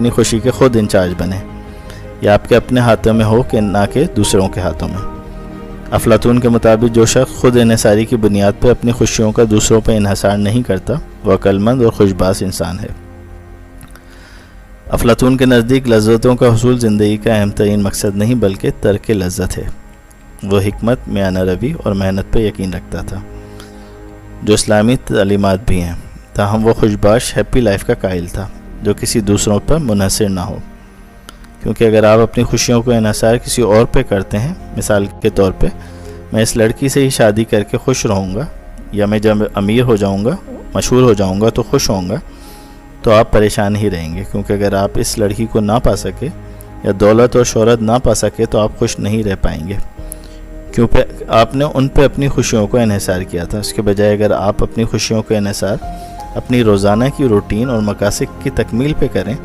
अपनी खुशी के खुद इंचार्ज बने। यह आपके अपने हाथों में हो कि ना कि दूसरों के हाथों में। अफलातून के मुताबिक जो शख्स खुद इन्हिसारी की बुनियाद पर अपनी खुशियों का दूसरों पर इन्हिसार नहीं करता वह अक्लमंद और खुशबास इंसान है। अफलातून के नज़दीक लज्जतों का हुसूल ज़िंदगी का अहम तरीन मकसद नहीं बल्कि तर्क लज्जत है। वह हिकमत, मियाना रवि और मेहनत पर यकीन रखता था जो इस्लामी तालीमात भी हैं। ताहम वो खुशबाश हैप्पी लाइफ का कायल था जो किसी दूसरों पर मुनहसर ना हो, क्योंकि अगर आप अपनी खुशियों को इन्हिसार किसी और पे करते हैं, मिसाल के तौर पे मैं इस लड़की से ही शादी करके खुश रहूँगा या मैं जब अमीर हो जाऊँगा, मशहूर हो जाऊँगा तो खुश होऊंगा, तो आप परेशान ही रहेंगे, क्योंकि अगर आप इस लड़की को ना पा सके या दौलत और शोहरत ना पा सके तो आप खुश नहीं रह पाएंगे, क्योंकि आपने उन पे अपनी खुशियों को इन्हिसार किया था। उसके बजाय अगर आप अपनी खुशियों को इन्हिसार अपनी रोज़ाना की रूटीन और मकासद की तकमील पे करें